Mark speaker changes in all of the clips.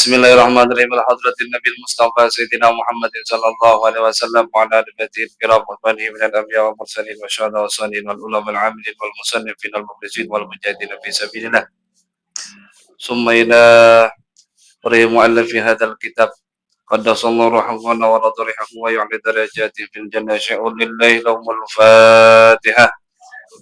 Speaker 1: Bismillahirrahmanirrahim. Al-hadratin Nabil Mustafa Sayyidina Muhammadin sallallahu alaihi wasallam wa ala alihi kiram wa banihi min al-anbiya wa mursalin wa syuhada wa salihin wal ulama al-amilin wal musannifin wal mukhlisin wal mujahidin fi sabilillah. Summa ila mu'allif hadzal kitab qaddasallahu ruhahu wa radarihahu wa yu'li darajati fil jannah syai'un lillahi lahumul fatihah.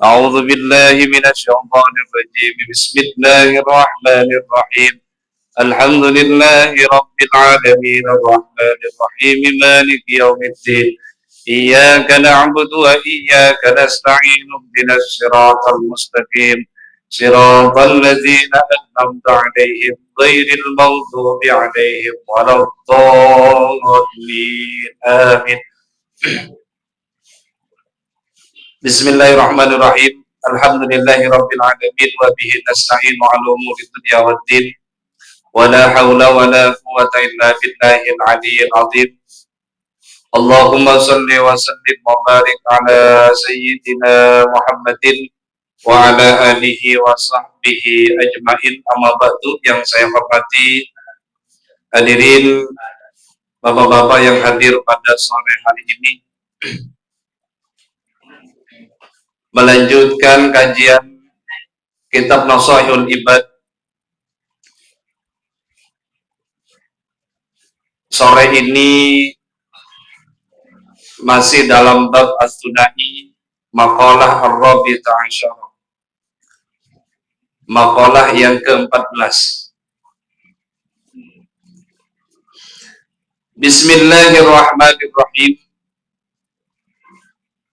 Speaker 1: A'udzu billahi minasy syaithanir rajim. Bismillahirrahmanirrahim. الحمد لله رب العالمين الرحمن الرحيم مالك يوم الدين إياك نعبد وإياك نستعين اهدنا الصراط المستقيم صراط الذين أنعمت عليهم غير المغضوب عليهم ولا الضالين آمين. بسم الله الرحمن الرحيم. الحمد لله رب العالمين وبه نستعين على أمور الدنيا والدين ولا حول ولا قوة إلا بالله العلي العظيم. اللهم صل وسلم وبارك على سيدنا محمد وعلى آله وصحبه أجمعين. Amma ba'du, yang saya hormati hadirin bapak-bapak yang hadir pada sore hari ini, melanjutkan kajian kitab Nasaihul Ibad. Sore ini masih dalam bab as-sunai, maqalah ar-rabi'ah asyara, maqalah yang ke-14. Bismillahirrahmanirrahim.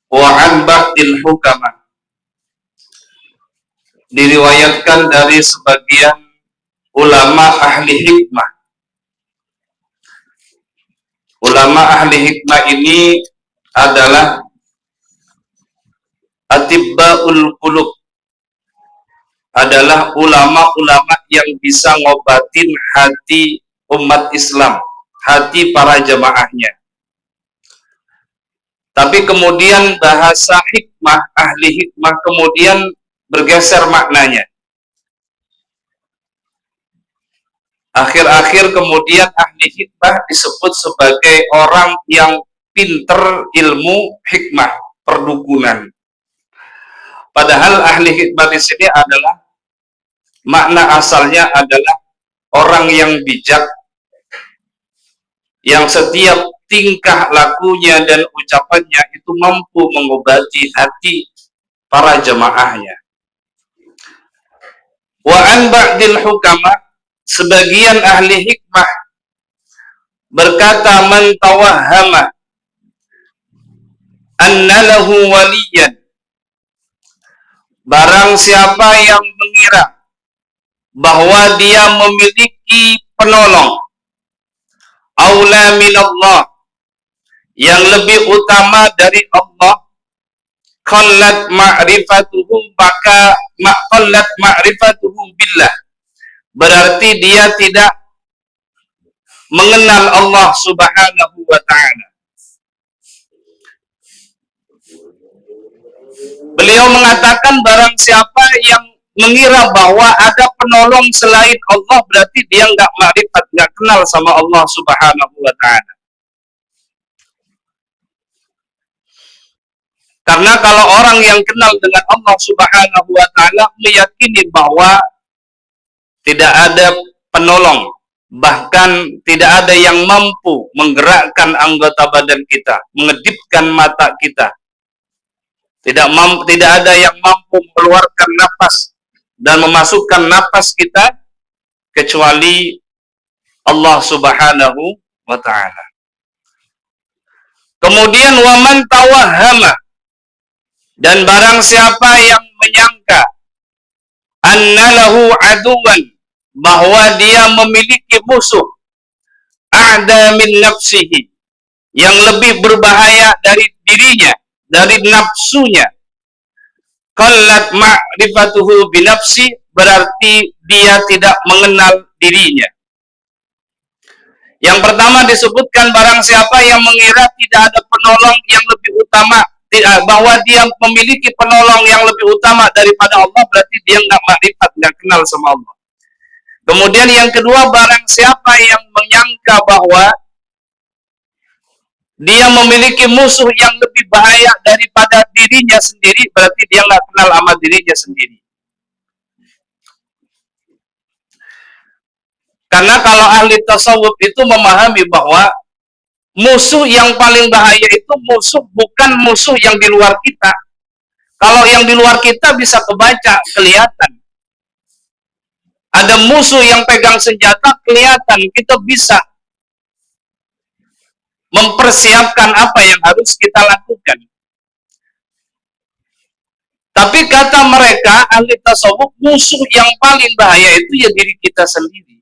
Speaker 1: Wa an ba'dil hukama, diriwayatkan dari sebagian ulama ahli hikmah. Ulama ahli hikmah ini adalah atibbaul qulub, adalah ulama-ulama yang bisa ngobatin hati umat Islam, hati para jamaahnya. Tapi kemudian bahasa hikmah, ahli hikmah kemudian bergeser maknanya. Akhir-akhir kemudian ahli hikmah disebut sebagai orang yang pinter ilmu hikmah, perdukunan. Padahal ahli hikmah di sini adalah makna asalnya adalah orang yang bijak, yang setiap tingkah lakunya dan ucapannya itu mampu mengobati hati para jamaahnya. Wa an ba'dil hukama, sebagian ahli hikmah berkata, man tawahhama anna lahu waliyan, barang siapa yang mengira bahwa dia memiliki penolong, aula minallah, yang lebih utama dari Allah, qallat ma'rifatuhu, maka qallat ma'rifatuhu billah, berarti dia tidak mengenal Allah Subhanahu wa ta'ala. Beliau mengatakan barang siapa yang mengira bahwa ada penolong selain Allah, berarti dia nggak ma'rifat, nggak kenal sama Allah Subhanahu wa ta'ala. Karena kalau orang yang kenal dengan Allah Subhanahu wa ta'ala meyakini bahwa tidak ada penolong, bahkan tidak ada yang mampu menggerakkan anggota badan kita, mengedipkan mata kita, tidak ada yang mampu mengeluarkan nafas dan memasukkan nafas kita kecuali Allah Subhanahu wa ta'ala. Kemudian waman tawahhama, dan barang siapa yang menyangka anna lahu aduwan, bahwa dia memiliki musuh, a'da min nafsihi, yang lebih berbahaya dari dirinya, dari nafsunya, qallat ma'rifatuhu binafsi, berarti dia tidak mengenal dirinya. Yang pertama disebutkan barang siapa yang mengira tidak ada penolong yang lebih utama, bahwa dia memiliki penolong yang lebih utama daripada Allah, berarti dia nggak makrifat, nggak kenal sama Allah. Kemudian yang kedua, barang siapa yang menyangka bahwa dia memiliki musuh yang lebih bahaya daripada dirinya sendiri, berarti dia nggak kenal sama dirinya sendiri. Karena kalau ahli tasawuf itu memahami bahwa musuh yang paling bahaya itu bukan musuh yang di luar kita. Kalau yang di luar kita bisa kebaca, kelihatan. Ada musuh yang pegang senjata, kelihatan, kita bisa mempersiapkan apa yang harus kita lakukan. Tapi kata mereka, ahli tasawuf, musuh yang paling bahaya itu ya diri kita sendiri.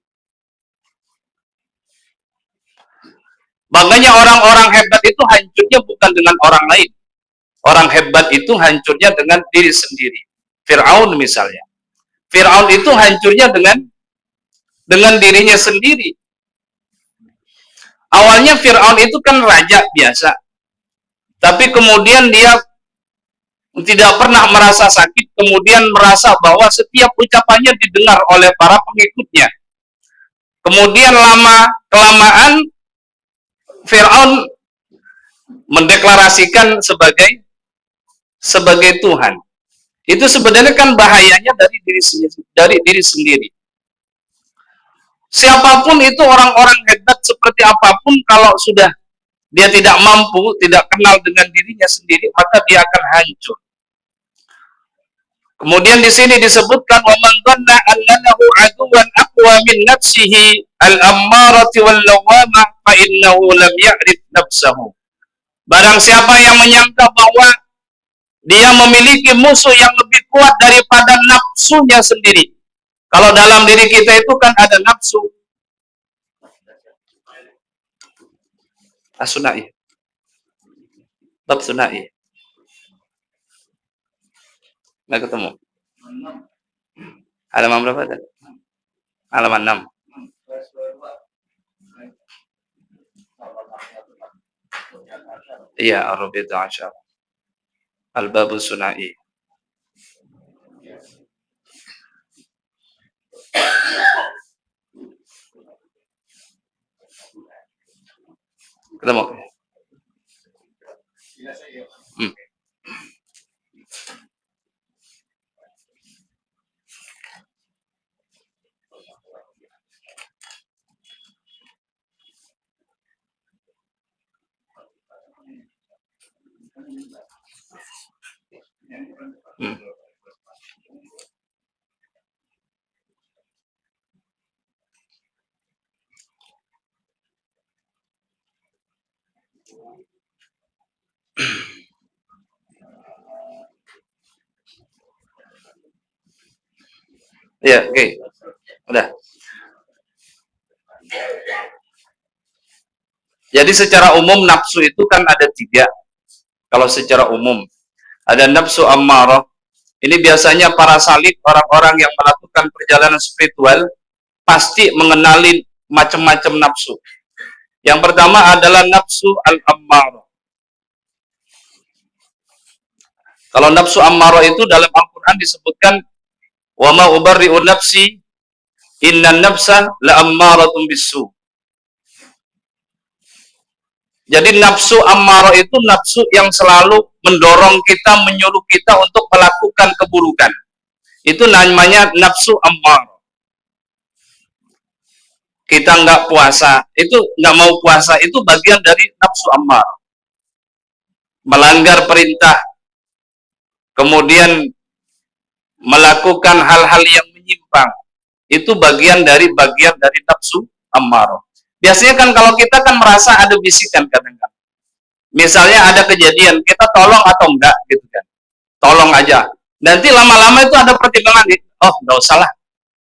Speaker 1: Makanya orang-orang hebat itu hancurnya bukan dengan orang lain. Orang hebat itu hancurnya dengan diri sendiri. Fir'aun misalnya. Fir'aun itu hancurnya dengan dirinya sendiri. Awalnya Fir'aun itu kan raja biasa. Tapi kemudian dia tidak pernah merasa sakit, kemudian merasa bahwa setiap ucapannya didengar oleh para pengikutnya. Kemudian lama-kelamaan Fir'aun mendeklarasikan sebagai Tuhan. Itu sebenarnya kan bahayanya dari diri sendiri. Siapapun itu, orang-orang hebat seperti apapun, kalau sudah dia tidak mampu, tidak kenal dengan dirinya sendiri, maka dia akan hancur. Kemudian di sini disebutkan wa man dhanna annahu aduwan aqwa min nafsihi al-ammarati wal lawamah fa innahu lam ya'rif nafsahu. Barang siapa yang menyangka bahwa dia memiliki musuh yang lebih kuat daripada nafsunya sendiri. Kalau dalam diri kita itu kan ada nafsu. As-Sunai. Bab Sunai. Nggak ketemu. Halaman berapa tadi? Halaman 6. Iya, Ar-Rabi'atu Asyar. Al-Babu Sunai. Ketemu. Ya, oke. Udah. Jadi secara umum nafsu itu kan ada 3. Kalau secara umum ada nafsu ammarah. Ini biasanya para salik, orang-orang yang melakukan perjalanan spiritual pasti mengenali macam-macam nafsu. Yang pertama adalah nafsu al-ammarah. Kalau nafsu ammarah itu dalam Al-Quran disebutkan wa ma ubarri'u nafsi innan nafsa la'ammaratun bisu. Jadi nafsu ammarah itu nafsu yang selalu mendorong kita, menyuruh kita untuk melakukan keburukan. Itu namanya nafsu ammarah. Kita nggak puasa, itu nggak mau puasa, itu bagian dari nafsu ammarah. Melanggar perintah, kemudian melakukan hal-hal yang menyimpang, itu bagian dari nafsu ammarah. Biasanya kan kalau kita kan merasa ada bisikan kadang-kadang. Misalnya ada kejadian, kita tolong atau enggak gitu kan. Tolong aja. Nanti lama-lama itu ada pertimbangan, oh enggak usah lah,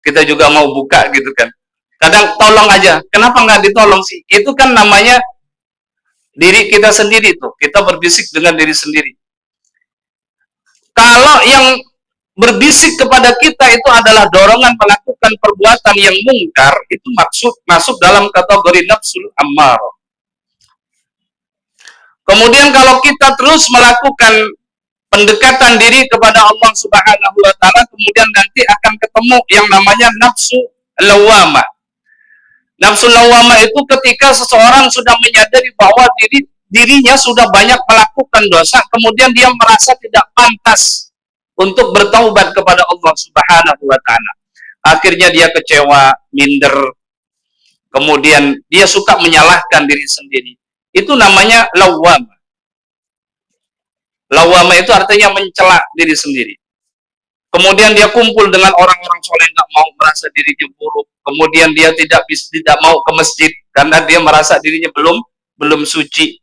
Speaker 1: kita juga mau buka gitu kan. Kadang tolong aja, kenapa enggak ditolong sih? Itu kan namanya diri kita sendiri tuh, kita berbisik dengan diri sendiri. Kalau yang berbisik kepada kita itu adalah dorongan melakukan perbuatan yang mungkar, itu masuk dalam kategori nafsul ammarah. Kemudian kalau kita terus melakukan pendekatan diri kepada Allah Subhanahu wa taala, kemudian nanti akan ketemu yang namanya nafsu lawamah. Nafsu lawamah itu ketika seseorang sudah menyadari bahwa dirinya sudah banyak melakukan dosa, kemudian dia merasa tidak pantas untuk bertaubat kepada Allah Subhanahu wa taala. Akhirnya dia kecewa, minder, kemudian dia suka menyalahkan diri sendiri. Itu namanya lawamah. Lawamah itu artinya mencela diri sendiri. Kemudian dia kumpul dengan orang-orang soleh, nggak mau, merasa dirinya buruk. Kemudian dia tidak mau ke masjid karena dia merasa dirinya belum suci.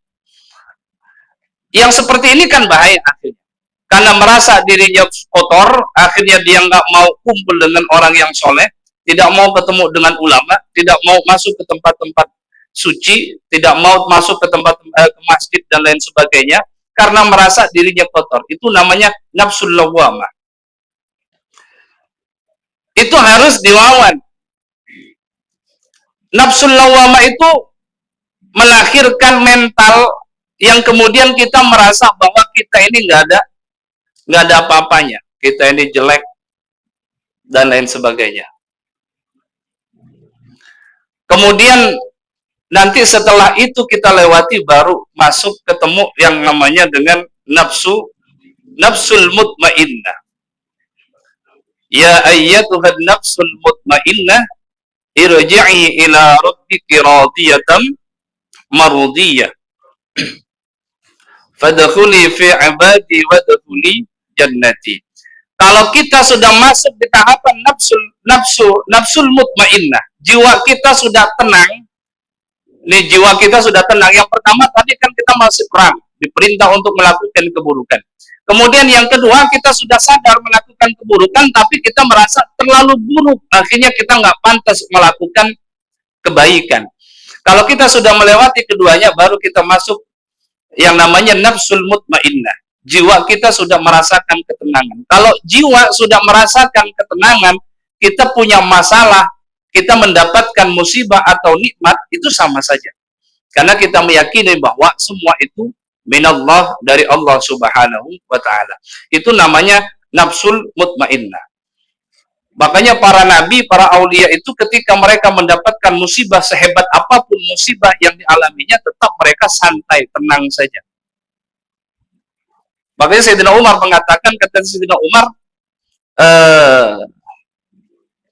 Speaker 1: Yang seperti ini kan bahaya akhirnya. Karena merasa dirinya kotor, akhirnya dia nggak mau kumpul dengan orang yang soleh, tidak mau ketemu dengan ulama, tidak mau masuk ke tempat-tempat suci, tidak mau masuk ke ke masjid dan lain sebagainya, karena merasa dirinya kotor. Itu namanya nafsul lawamah. Itu harus dilawan. Nafsul lawamah itu melahirkan mental yang kemudian kita merasa bahwa kita ini nggak ada apa-apanya, kita ini jelek dan lain sebagainya. Kemudian nanti setelah itu kita lewati baru masuk ketemu yang namanya dengan nafsul mutmainnah. Ya ayyatuhan nafsul mutmainnah, irji'i ila rabbiki radiyatan mardiyah. Fadkhuli fi 'ibadi wadkhuli jannati. Kalau kita sudah masuk di tahapan nafsul mutmainnah, jiwa kita sudah tenang. Nih, jiwa kita sudah tenang. Yang pertama tadi kan kita masih perang, diperintah untuk melakukan keburukan. Kemudian yang kedua, kita sudah sadar melakukan keburukan, tapi kita merasa terlalu buruk. Akhirnya kita nggak pantas melakukan kebaikan. Kalau kita sudah melewati keduanya, baru kita masuk yang namanya nafsul mutmainnah. Jiwa kita sudah merasakan ketenangan. Kalau jiwa sudah merasakan ketenangan, kita punya masalah, kita mendapatkan musibah atau nikmat, itu sama saja. Karena kita meyakini bahwa semua itu minallah, dari Allah Subhanahu wa ta'ala. Itu namanya nafsul mutmainnah. Makanya para nabi, para aulia itu ketika mereka mendapatkan musibah, sehebat apapun musibah yang dialaminya, tetap mereka santai, tenang saja. Makanya Sayyidina Umar mengatakan, kata Sayyidina Umar,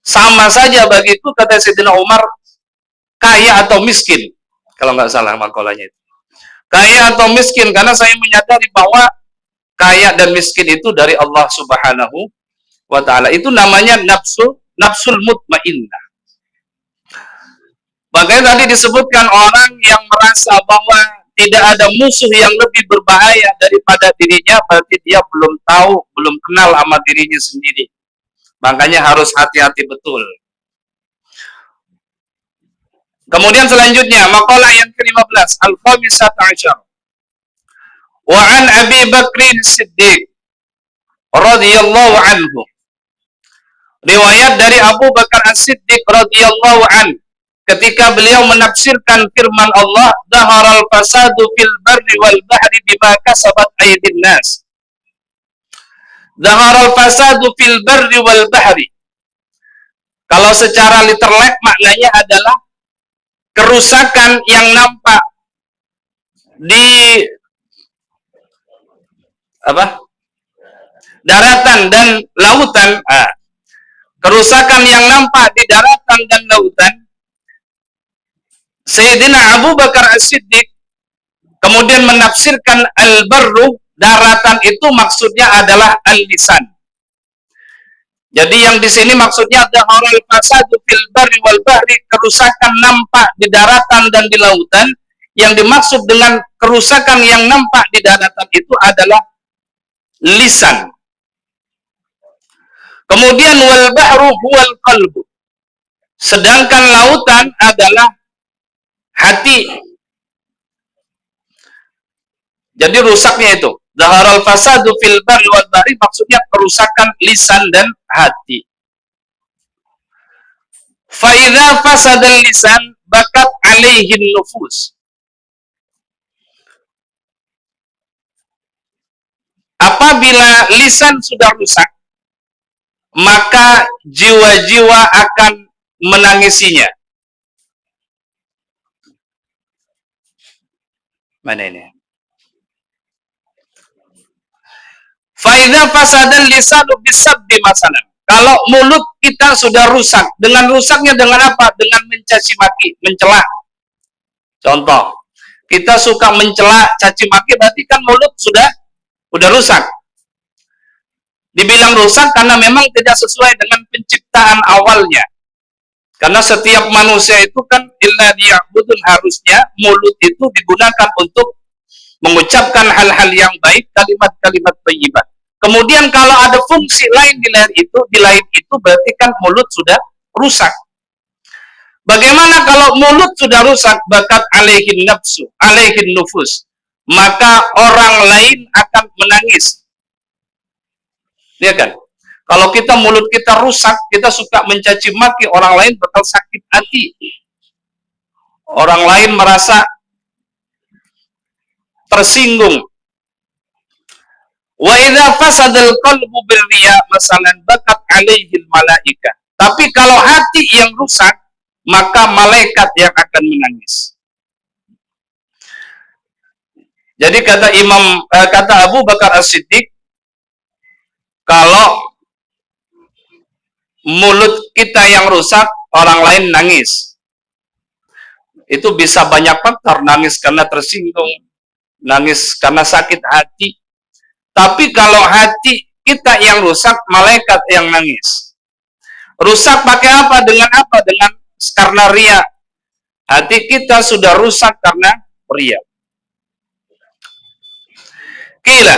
Speaker 1: sama saja bagiku, kata Sayyidina Umar, kaya atau miskin. Kalau nggak salah makalahnya itu. Kaya atau miskin, karena saya menyadari bahwa kaya dan miskin itu dari Allah Subhanahu wa ta'ala. Itu namanya nafsul mutmainnah. Makanya tadi disebutkan orang yang merasa bahwa tidak ada musuh yang lebih berbahaya daripada dirinya, berarti dia belum tahu, belum kenal sama dirinya sendiri. Makanya harus hati-hati betul. Kemudian selanjutnya, makalah yang ke-15, al-khamisat ashar. Wa an Abi Bakrin Siddiq radhiyallahu anhu. Riwayat dari Abu Bakar As-Siddiq radhiyallahu anhu, ketika beliau menafsirkan firman Allah, dhaharal fasadu fil barri wal bahri bima kasabat aydin nas. Dhaharal fasadu fil barri wal bahri. Kalau secara literal maknanya adalah kerusakan yang nampak di daratan dan lautan. Kerusakan yang nampak di daratan dan lautan. Sayyidina Abu Bakar As-Siddiq kemudian menafsirkan al-barru, daratan itu maksudnya adalah al-lisan. Jadi yang di sini maksudnya dhaharal fasadu fil barri wal bahri, kerusakan nampak di daratan dan di lautan. Yang dimaksud dengan kerusakan yang nampak di daratan itu adalah lisan. Kemudian wal bahru huwal qalbu. Sedangkan lautan adalah hati. Jadi rusaknya itu dhaharal fasadu fil barri wal bahri, maksudnya kerusakan lisan dan hati. Fa idza fasada lisan bakat alaihi nufus. Apabila lisan sudah rusak, maka jiwa-jiwa akan menangisinya. Mana ini? Faidha fasadal lisanu bisabbi masalan. Kalau mulut kita sudah rusak, dengan rusaknya dengan apa? Dengan mencaci maki, mencela. Contoh, kita suka mencela, caci maki, berarti kan mulut sudah rusak. Dibilang rusak karena memang tidak sesuai dengan penciptaan awalnya. Karena setiap manusia itu kan illa diya'budun, harusnya mulut itu digunakan untuk mengucapkan hal-hal yang baik, kalimat-kalimat thayyibah. Kemudian kalau ada fungsi lain di lain itu berarti kan mulut sudah rusak. Bagaimana kalau mulut sudah rusak? Bakat alaihin nafsu, alaihin nufus. Maka orang lain akan menangis. Lihat kan? Kalau kita mulut kita rusak, kita suka mencaci maki, orang lain bakal sakit hati. Orang lain merasa tersinggung. Wa idza fasadal qalbu birriya masalan bakat alaihil malaika. Tapi kalau hati yang rusak, maka malaikat yang akan menangis. Jadi kata Abu Bakar As-Siddiq, kalau mulut kita yang rusak, orang lain nangis. Itu bisa banyak faktor, nangis karena tersinggung, nangis karena sakit hati. Tapi kalau hati kita yang rusak, malaikat yang nangis. Rusak pakai apa? Dengan apa? Dengan karena riya. Hati kita sudah rusak karena riya. Qila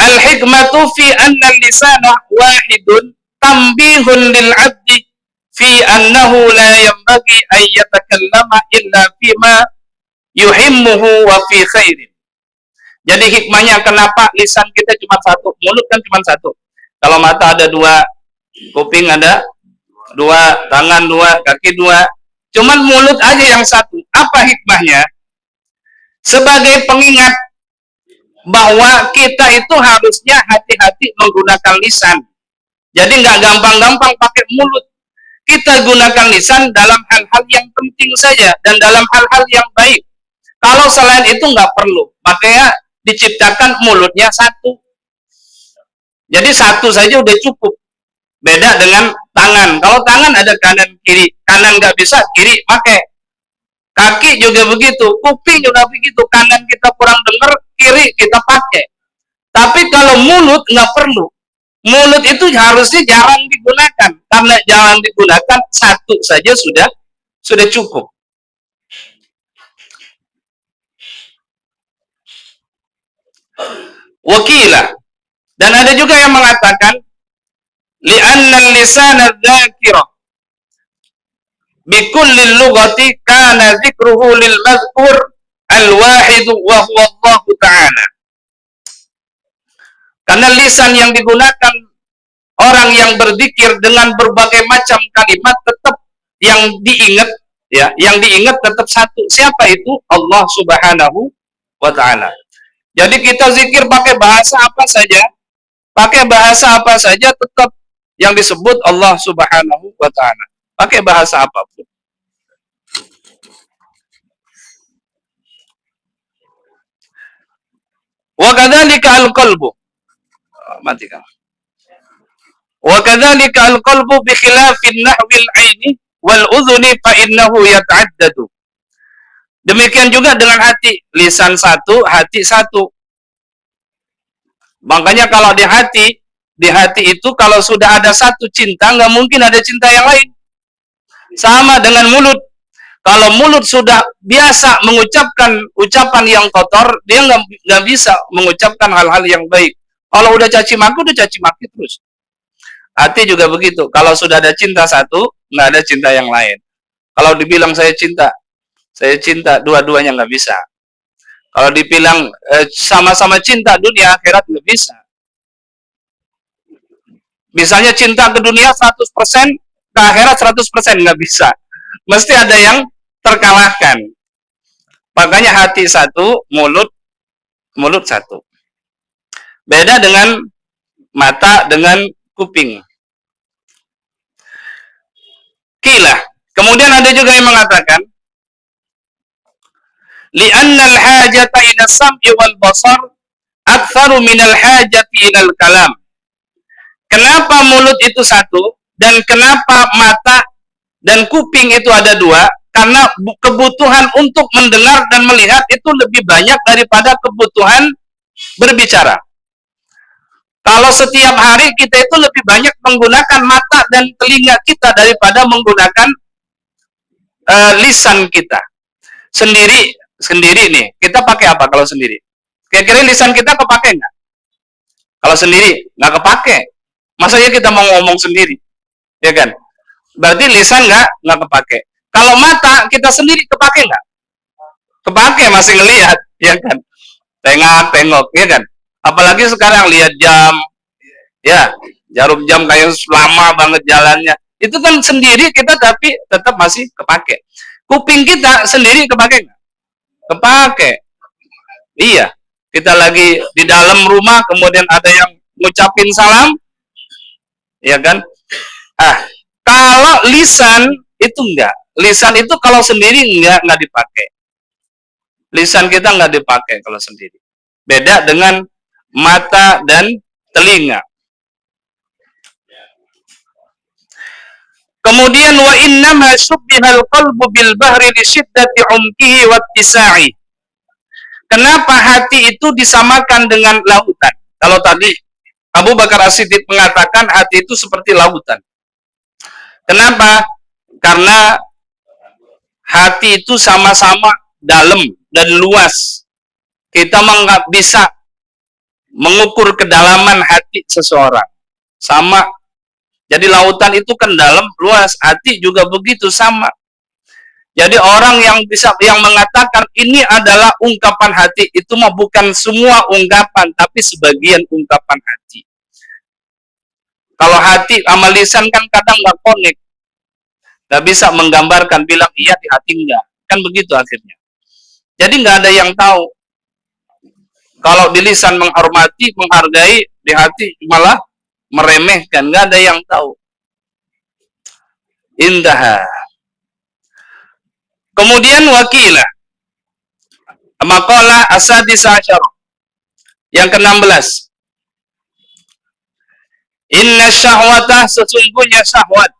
Speaker 1: al-hikmatu fi anna al-lisana wahidun tambihun lil 'abdi fi annahu la yanbaghi an yatakallama illa fima yuhimmuhu wa fi khairin. Jadi hikmahnya kenapa lisan kita cuma satu, mulut kan cuma satu. Kalau mata ada dua, kuping ada dua, tangan dua, kaki dua. Cuman mulut aja yang satu. Apa hikmahnya? Sebagai pengingat bahwa kita itu harusnya hati-hati menggunakan lisan. Jadi nggak gampang-gampang pakai mulut. Kita gunakan lisan dalam hal-hal yang penting saja dan dalam hal-hal yang baik. Kalau selain itu nggak perlu. Makanya diciptakan mulutnya satu. Jadi satu saja udah cukup. Beda dengan tangan. Kalau tangan ada kanan kiri, kanan nggak bisa, kiri pakai. Kaki juga begitu, kuping juga begitu. Kanan kita kurang dengar, kiri kita pakai. Tapi kalau mulut nggak perlu. Mulut itu harusnya jarang digunakan. Karena jarang digunakan, satu saja sudah cukup. Wakilah. Dan ada juga yang mengatakan li'anna al-lisana dzakira bi kulli lughati kana dzikruhu lil madhkur al-wahid wa huwa Allah Ta'ala. Karena lisan yang digunakan orang yang berzikir dengan berbagai macam kalimat tetap yang diingat, ya, yang diingat tetap satu. Siapa itu? Allah Subhanahu wa Ta'ala. Jadi kita zikir pakai bahasa apa saja, tetap yang disebut Allah Subhanahu wa Ta'ala. Pakai bahasa apapun. Wa kadzalika al-qalbu. Matikan. Wa kadzalika al-qalbu bi khilafin nahwil aini wal udhuni fa innahu yata'addadu. Demikian juga dengan hati, lisan satu, hati satu. Makanya kalau di hati itu kalau sudah ada satu cinta, nggak mungkin ada cinta yang lain. Sama dengan mulut. Kalau mulut sudah biasa mengucapkan ucapan yang kotor, dia nggak bisa mengucapkan hal-hal yang baik. Kalau udah caci maki terus. Hati juga begitu. Kalau sudah ada cinta satu, nggak ada cinta yang lain. Kalau dibilang saya cinta, dua-duanya nggak bisa. Kalau dibilang sama-sama cinta dunia akhirat nggak bisa. Misalnya cinta ke dunia 100%, ke akhirat 100% nggak bisa. Mesti ada yang terkalahkan. Makanya hati satu, mulut satu. Beda dengan mata dengan kuping. Kilah. Kemudian ada juga yang mengatakan li'anna al-hajata ila sam'i wal basar aktsaru min al-hajati ila al-kalam. Kenapa mulut itu satu dan kenapa mata dan kuping itu ada dua? Karena kebutuhan untuk mendengar dan melihat itu lebih banyak daripada kebutuhan berbicara. Kalau setiap hari kita itu lebih banyak menggunakan mata dan telinga kita daripada menggunakan lisan kita. Sendiri nih, kita pakai apa kalau sendiri? Kira-kira lisan kita kepake nggak? Kalau sendiri nggak kepake. Masanya kita mau ngomong sendiri, ya kan? Berarti lisan nggak kepake. Kalau mata kita sendiri kepake nggak? Kepake, masih ngelihat, ya kan? Tengok, ya kan? Apalagi sekarang lihat jam, ya, jarum jam kayak lama banget jalannya. Itu kan sendiri kita tapi tetap masih kepake. Kuping kita sendiri kepake nggak? Kepake. Iya. Kita lagi di dalam rumah, kemudian ada yang ngucapin salam, ya kan? Kalau lisan itu enggak. Lisan itu kalau sendiri enggak dipakai. Lisan kita enggak dipakai kalau sendiri. Beda dengan mata dan telinga. Kemudian wa innama subbihal qalbu bil bahri li syiddati umkihi wa ittisa'i. Kenapa hati itu disamakan dengan lautan? Kalau tadi Abu Bakar As-Siddiq mengatakan hati itu seperti lautan. Kenapa? Karena hati itu sama-sama dalam dan luas. Kita nggak bisa mengukur kedalaman hati seseorang. Sama. Jadi lautan itu kan dalam, luas. Hati juga begitu, sama. Jadi orang yang mengatakan ini adalah ungkapan hati, itu mah bukan semua ungkapan, tapi sebagian ungkapan hati. Kalau hati sama lisan kan kadang nggak connect. Nggak bisa menggambarkan, bilang iya di hati enggak. Kan begitu akhirnya. Jadi nggak ada yang tahu. Kalau di lisan menghormati, menghargai, di hati malah meremehkan. Nggak ada yang tahu. Indah. Kemudian wakilah. Maqalah as-sadisa asyara. Yang ke-16. Inna syahwata, sesungguhnya syahwat.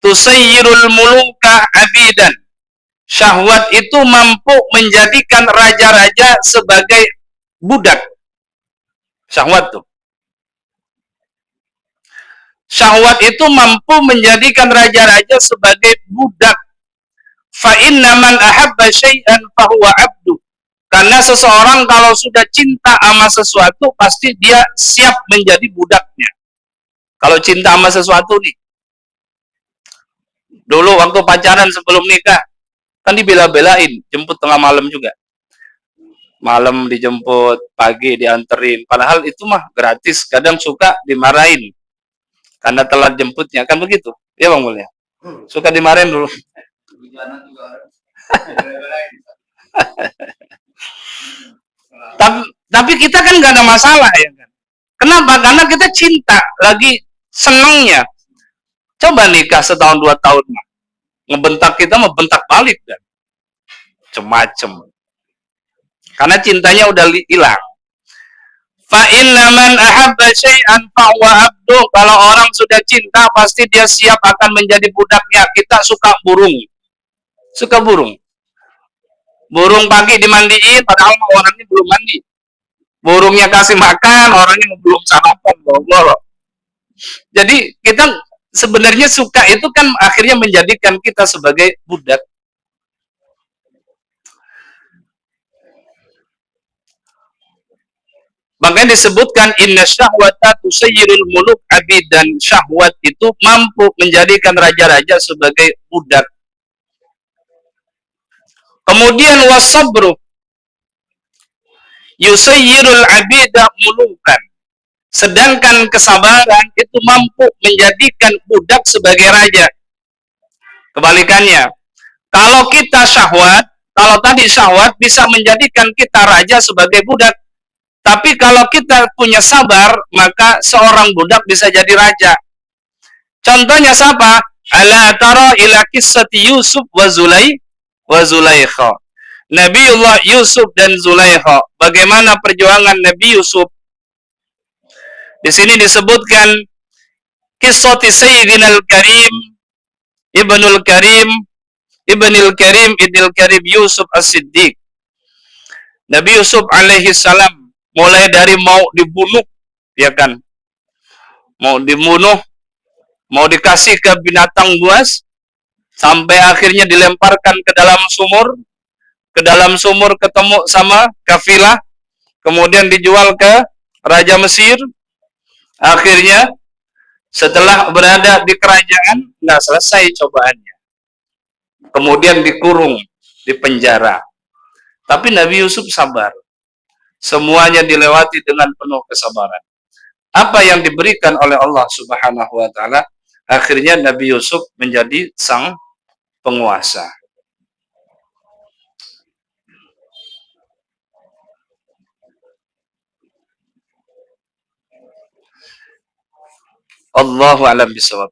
Speaker 1: Tusayyirul muluka abidan. Syahwat itu mampu menjadikan raja-raja sebagai budak. Syahwat tuh. Syahwat itu mampu menjadikan raja-raja sebagai budak. Fa inna man ahabba syai'an fahuwa abdu. Karena seseorang kalau sudah cinta sama sesuatu, pasti dia siap menjadi budaknya. Kalau cinta sama sesuatu nih. Dulu waktu pacaran sebelum nikah, kan dibela-belain, jemput tengah malam juga. Malam dijemput, pagi dianterin. Padahal itu mah gratis, kadang suka dimarahin. Karena telat jemputnya, kan begitu. Ya Bang Mulia? Suka dimarahin dulu. tapi kita kan nggak ada masalah ya kan. Kenapa? Karena kita cinta, lagi senengnya. Coba nikah setahun 2 tahun mah. Ngebentak kita mau bentak balik kan. Macem-macem. Karena cintanya udah hilang. Fa inna man ahabba syai'an fa huwa abdu. Kalau orang sudah cinta pasti dia siap akan menjadi budaknya. Kita suka burung. Suka burung. Burung pagi dimandiin padahal orangnya belum mandi. Burungnya kasih makan, orangnya belum sarapan. Jadi kita sebenarnya suka itu kan akhirnya menjadikan kita sebagai budak. Makanya disebutkan inna syahwata tusayyirul muluk abid, dan syahwat itu mampu menjadikan raja-raja sebagai budak. Kemudian wasabru yusayyirul abida mulukan. Sedangkan kesabaran itu mampu menjadikan budak sebagai raja. Kebalikannya, kalau kita syahwat, kalau tadi syahwat bisa menjadikan kita raja sebagai budak. Tapi kalau kita punya sabar, maka seorang budak bisa jadi raja. Contohnya siapa? Ala tara ila qissati Yusuf wa Zulaikha. Nabiullah Yusuf dan Zulaikha. Bagaimana perjuangan Nabi Yusuf? Di sini disebutkan qissati Sayyidinal Karim Ibnul Karim Ibnul Karim Ibnul Karim Yusuf As-Siddiq. Nabi Yusuf alaihi salam mulai dari mau dibunuh, ya kan? Mau dibunuh, mau dikasih ke binatang buas, sampai akhirnya dilemparkan ke dalam sumur ketemu sama kafilah, kemudian dijual ke Raja Mesir. Akhirnya setelah berada di kerajaan, nggak selesai cobaannya. Kemudian dikurung, di penjara. Tapi Nabi Yusuf sabar. Semuanya dilewati dengan penuh kesabaran. Apa yang diberikan oleh Allah Subhanahu wa taala, akhirnya Nabi Yusuf menjadi sang penguasa. Allahu a'lam bishawab.